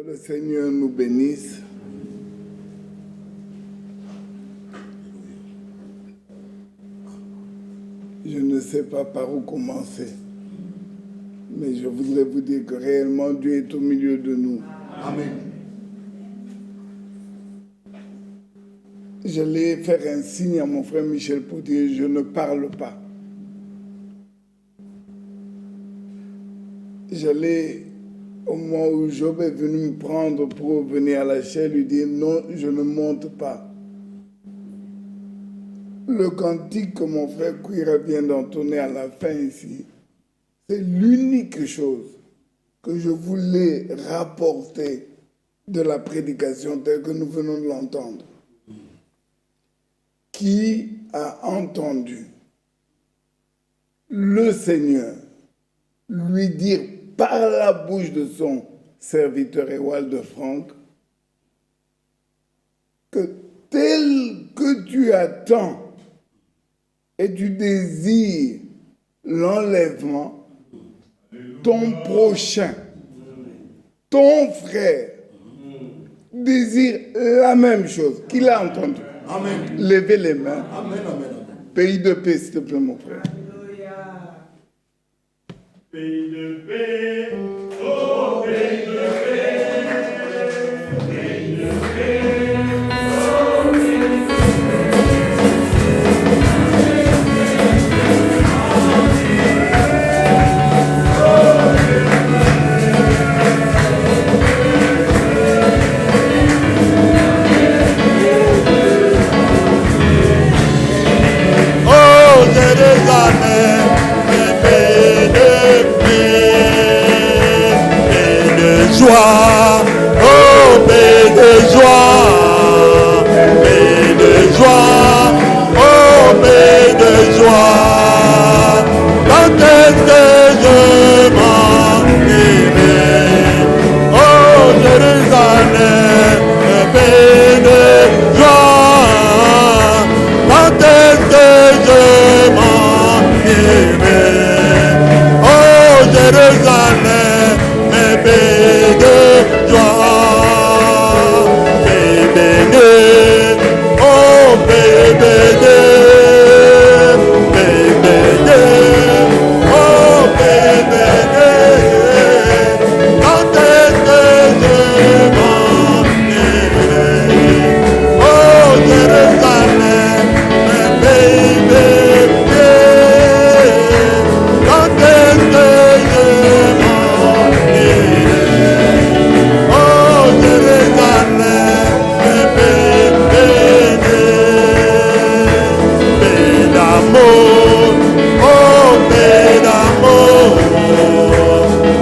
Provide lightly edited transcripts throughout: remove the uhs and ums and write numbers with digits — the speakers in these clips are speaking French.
le Seigneur nous bénisse. Je ne sais pas par où commencer, mais je voudrais vous dire que réellement Dieu est au milieu de nous. Amen. J'allais faire un signe à mon frère Michel pour dire je ne parle pas. J'allais, au moment où Job est venu me prendre pour venir à la chaire, lui dire non, je ne monte pas. Le cantique que mon frère Kouira vient d'entonner à la fin ici, c'est l'unique chose que je voulais rapporter de la prédication telle que nous venons de l'entendre. Qui a entendu le Seigneur lui dire par la bouche de son serviteur Ewald Franck que tel que tu attends et tu désires l'enlèvement, ton prochain, ton frère, désire la même chose qu'il a entendu. Amen. Levez les mains. Amen, amen, amen. Pays de paix, s'il te plaît, mon frère. Alléluia. Pays de paix, oh pays de paix, pays de paix, oh pays de joie, oh paix de joie, paix de joie, oh paix de joie. Quand est-ce que je m'en irai, oh Jérusalem, paix de joie. Quand est-ce que je m'en irai, oh Jérusalem, paix de joie, bébé, oh bébé, bébé, oh bébé, quand est-ce que je m'en irai, oh Jérusalem, bébé, quand est-ce que je m'en irai, oh Jérusalem, paix d'amour, oh paix d'amour,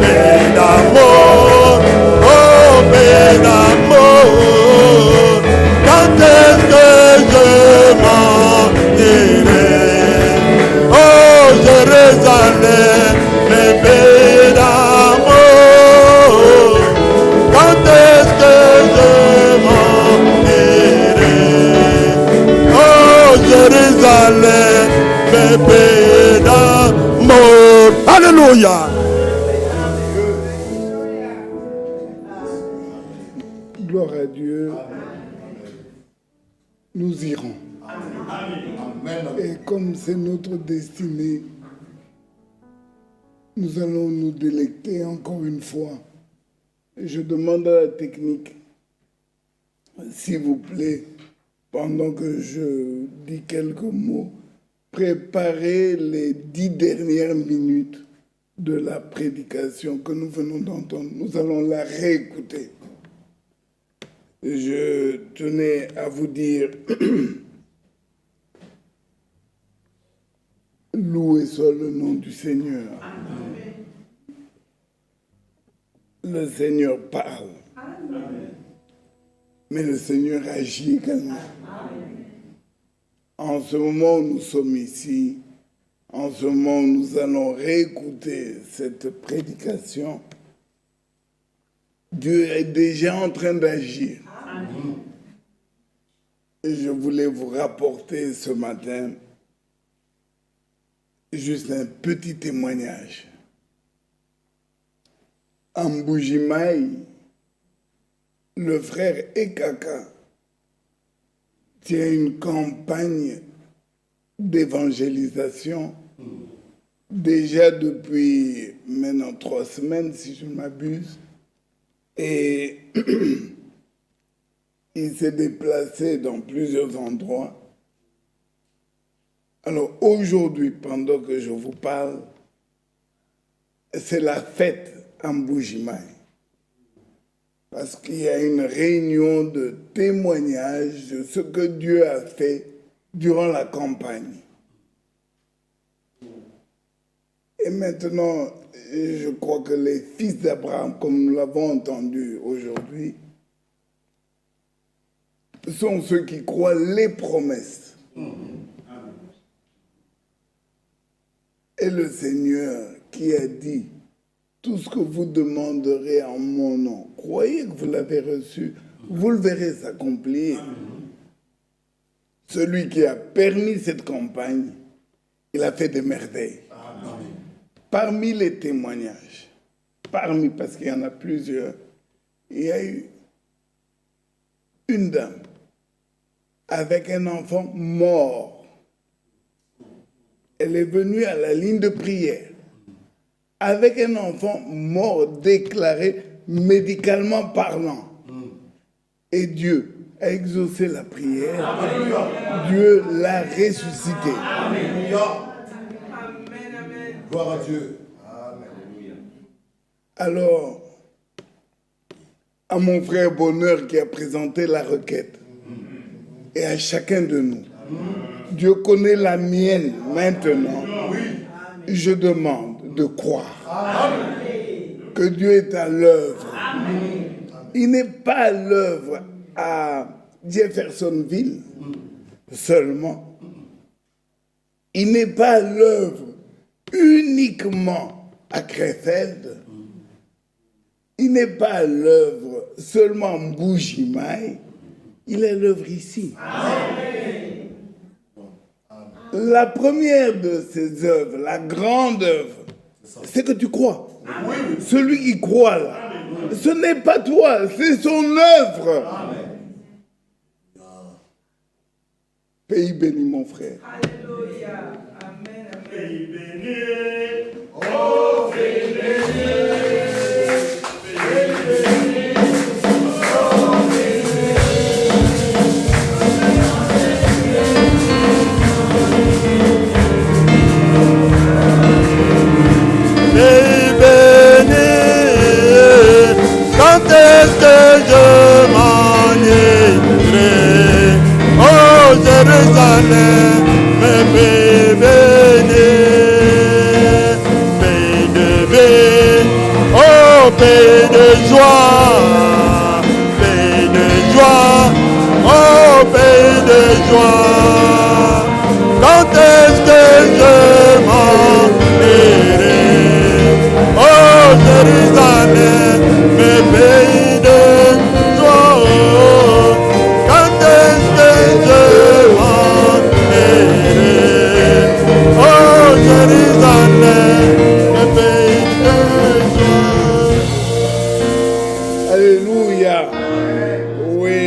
paix d'amour, oh paix d'amour. Quand est-ce que je m'en irai, oh Jérusalem, paix d'amour. Quand est-ce que je m'en irai, oh Jérusalem, paix d'amour. Alléluia. Gloire à Dieu. Nous irons. Amen. Et comme c'est notre destinée, nous allons nous délecter encore une fois. Je demande à la technique, s'il vous plaît, pendant que je dis quelques mots, préparez les 10 dernières minutes de la prédication que nous venons d'entendre. Nous allons la réécouter. Je tenais à vous dire, louez soit le nom du Seigneur. Le Seigneur parle. Mais le Seigneur agit également. En ce moment où nous sommes ici, en ce moment où nous allons réécouter cette prédication, Dieu est déjà en train d'agir. Et je voulais vous rapporter ce matin juste un petit témoignage. En Mbujimaï, le frère Ekaka tient une campagne d'évangélisation déjà depuis maintenant 3 semaines, si je ne m'abuse. Et il s'est déplacé dans plusieurs endroits. Alors aujourd'hui, pendant que je vous parle, c'est la fête à Mbuji-Mayi. Parce qu'il y a une réunion de témoignages de ce que Dieu a fait durant la campagne. Et maintenant, je crois que les fils d'Abraham, comme nous l'avons entendu aujourd'hui, sont ceux qui croient les promesses. Et le Seigneur qui a dit, tout ce que vous demanderez en mon nom, croyez que vous l'avez reçu, vous le verrez s'accomplir. Celui qui a permis cette campagne, il a fait des merveilles. Parmi les témoignages, parce qu'il y en a plusieurs, il y a eu une dame avec un enfant mort. Elle est venue à la ligne de prière avec un enfant mort déclaré médicalement parlant. Et Dieu a exaucé la prière. Alléluia. Dieu l'a ressuscité. Alléluia. Gloire à Dieu. Amen. Alors, à mon frère Bonheur qui a présenté la requête, et à chacun de nous, Dieu connaît la mienne maintenant. Je demande de croire que Dieu est à l'œuvre. Il n'est pas à l'œuvre à Jeffersonville seulement. Il n'est pas à l'œuvre uniquement à Krefeld. Il n'est pas à l'œuvre seulement à Mbuji-Mayi. Il est à l'œuvre ici. Amen. La première de ses œuvres, la grande œuvre, c'est que tu crois. Amen. Celui qui croit là, amen, ce n'est pas toi, c'est son œuvre. Amen. Pays béni, mon frère. Alléluia. Amen. Amen. Pays béni. Oh, pays béni. Quand est-ce que je m'en irai? Oh Jérusalem, pays béni, pays de vie, oh pays de joie, oh pays de joie. Quand est-ce que je m'en irai? Oh Jérusalem, pays de joie. Quand est-ce que je m'en irai? Oh Jérusalem, pays de joie. Alléluia. Oui.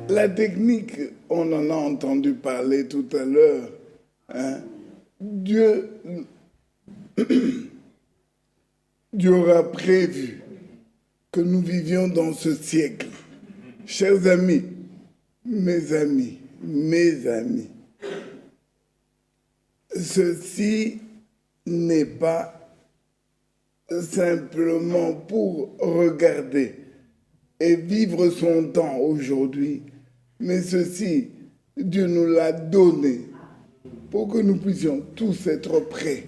La technique, on en a entendu parler tout à l'heure. Hein? Dieu aura prévu que nous vivions dans ce siècle. Chers amis, mes amis, ceci n'est pas simplement pour regarder et vivre son temps aujourd'hui, mais ceci, Dieu nous l'a donné pour que nous puissions tous être prêts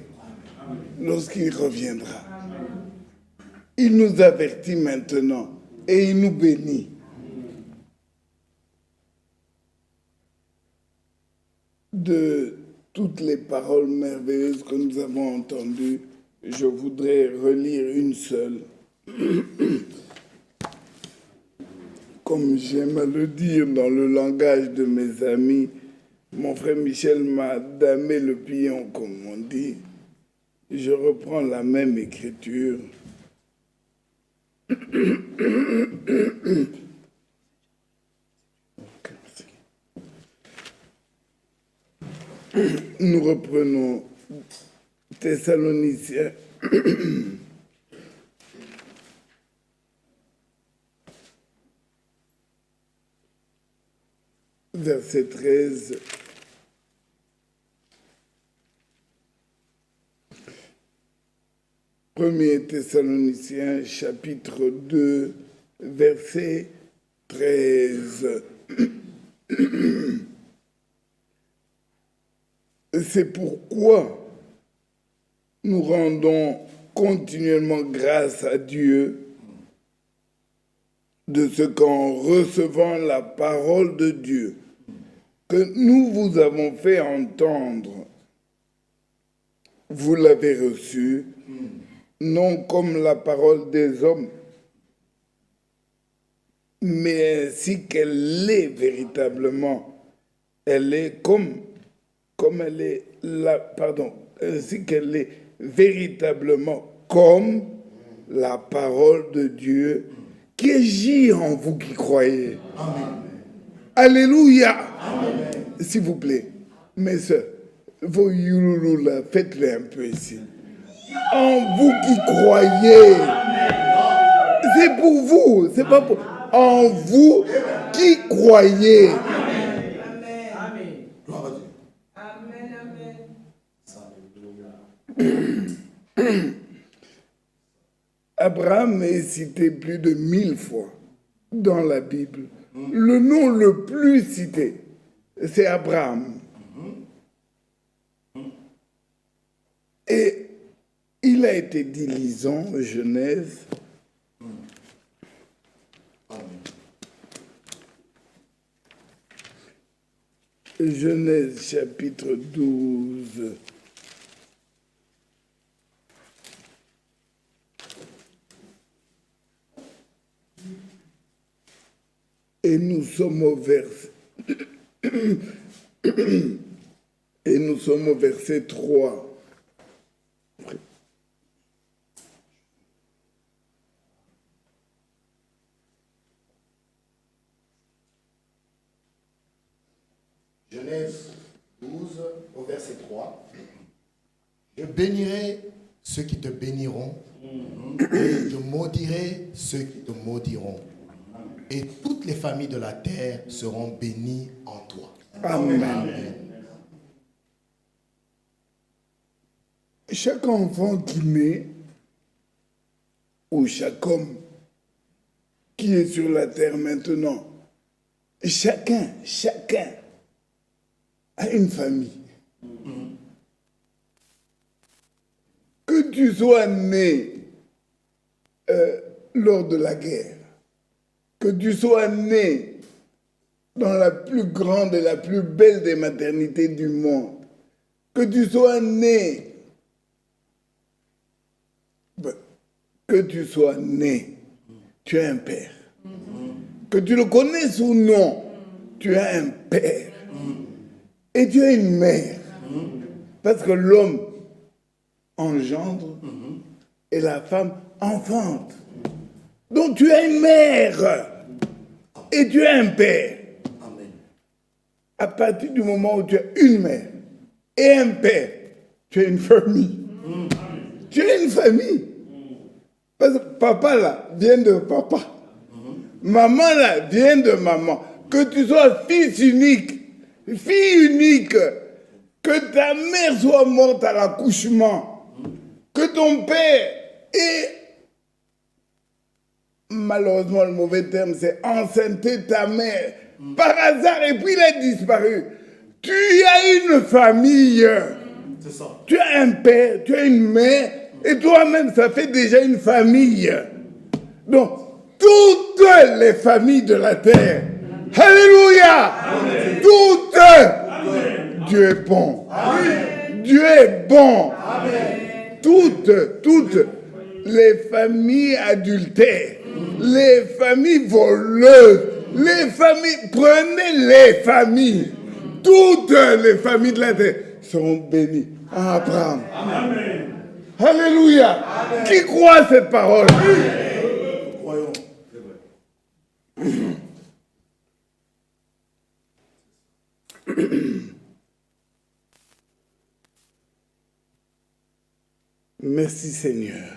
lorsqu'il reviendra. Il nous avertit maintenant et il nous bénit. De toutes les paroles merveilleuses que nous avons entendues, je voudrais relire une seule. Comme j'aime à le dire dans le langage de mes amis, mon frère Michel m'a damé le pion, comme on dit. Je reprends la même écriture. Nous reprenons Thessaloniciens. Verset 13. Premier Thessaloniciens, chapitre 2, verset 13. C'est pourquoi nous rendons continuellement grâce à Dieu de ce qu'en recevant la parole de Dieu que nous vous avons fait entendre, vous l'avez reçue, non comme la parole des hommes, mais ainsi qu'elle est véritablement. Elle est comme elle est ainsi qu'elle est véritablement comme la parole de Dieu qui agit en vous qui croyez. Amen. Alléluia. Amen. S'il vous plaît, mes soeurs, vos youloulous là, faites-les un peu ici. En vous qui croyez. C'est pour vous, c'est pas pour... En vous qui croyez. Abraham est cité plus de 1000 fois dans la Bible. Le nom le plus cité, c'est Abraham. Et il a été dit, lisons Genèse. Genèse chapitre 12. Et nous sommes au verset et nous sommes au verset 3. Genèse 12 au verset 3. Je bénirai ceux qui te béniront, et je maudirai ceux qui te maudiront. Et toutes les familles de la terre seront bénies en toi. Amen. Amen. Chaque enfant qui naît, ou chaque homme qui est sur la terre maintenant, chacun a une famille. Que tu sois né lors de la guerre, que tu sois né dans la plus grande et la plus belle des maternités du monde, que tu sois né, tu as un père. Que tu le connaisses ou non, tu as un père. Et tu as une mère. Parce que l'homme engendre et la femme enfante. Donc tu as une mère et tu as un père. Amen. À partir du moment où tu as une mère et un père, tu as une famille. Tu as une famille. Parce que papa là vient de papa. Maman là vient de maman. Que tu sois fils unique, fille unique, que ta mère soit morte à l'accouchement, que ton père ait, malheureusement le mauvais terme c'est enceinté ta mère par hasard et puis il a disparu. Tu as une famille. C'est ça. Tu as un père, tu as une mère et toi-même ça fait déjà une famille. Donc toutes les familles de la terre, alléluia, amen. Toutes, amen. Dieu est bon. Amen. Dieu est bon. Amen. Toutes les familles adultères, les familles voleuses, les familles, prenez les familles, toutes les familles de la terre seront bénies. Abraham. Amen. Alléluia. Amen. Qui croit cette parole? Amen. Merci Seigneur.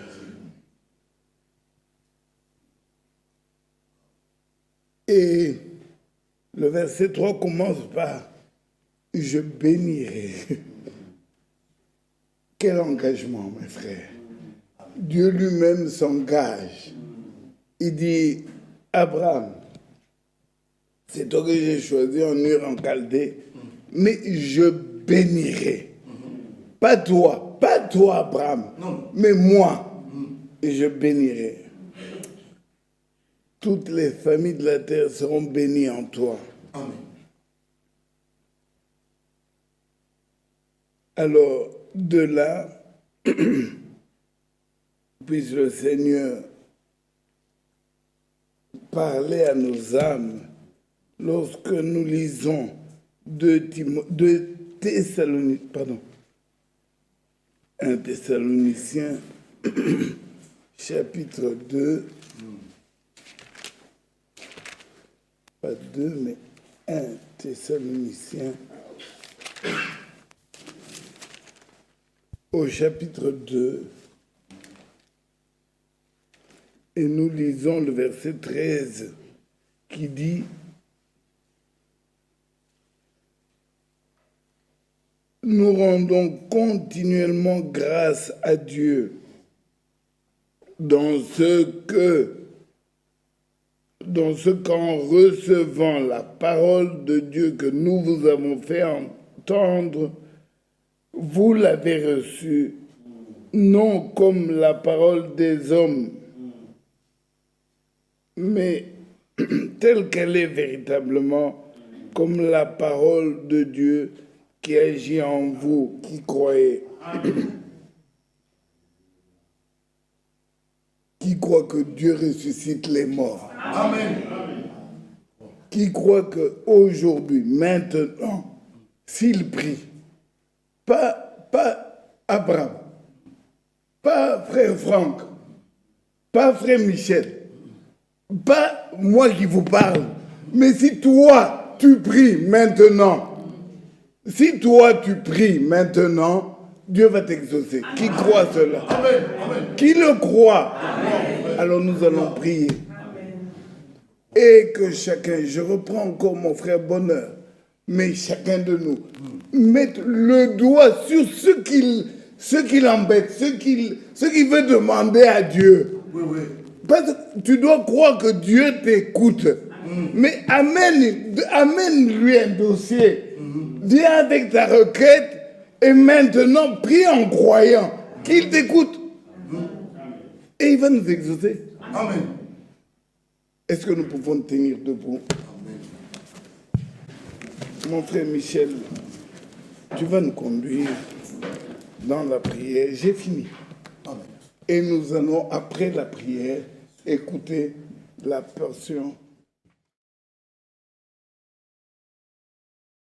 Et le verset 3 commence par « Je bénirai ». Quel engagement, mes frères. Dieu lui-même s'engage. Il dit « Abraham, c'est toi que j'ai choisi en Ur en Chaldée, mais je bénirai. Pas toi, Abraham, mais moi, et je bénirai. Toutes les familles de la terre seront bénies en toi. » Amen. Alors, de là, puisse le Seigneur parler à nos âmes lorsque nous lisons 1 Thessaloniciens, chapitre 2, pas 2, mais 1 Thessaloniciens, au chapitre 2, et nous lisons le verset 13 qui dit « Nous rendons continuellement grâce à Dieu dans ce qu'en recevant la parole de Dieu que nous vous avons fait entendre, vous l'avez reçue, non comme la parole des hommes, mais telle qu'elle est véritablement, comme la parole de Dieu qui agit en vous, qui croyez. Qui croit que Dieu ressuscite les morts. Amen. Qui croit qu'aujourd'hui, maintenant, s'il prie, pas Abraham, pas frère Franck, pas frère Michel, pas moi qui vous parle, mais si toi, tu pries maintenant, Dieu va t'exaucer. Qui croit cela? Amen. Amen. Qui le croit? Amen. Alors nous allons prier. Et que chacun, je reprends encore mon frère Bonheur, mais chacun de nous, mette le doigt sur ce qui l'embête, ce qu'il veut demander à Dieu. Oui, oui. Parce que tu dois croire que Dieu t'écoute. Mais amène-lui un dossier. Viens avec ta requête et maintenant prie en croyant qu'il t'écoute. Et il va nous exaucer. Amen. Est-ce que nous pouvons tenir debout? Mon frère Michel, tu vas nous conduire dans la prière. J'ai fini. Amen. Et nous allons, après la prière, écouter la portion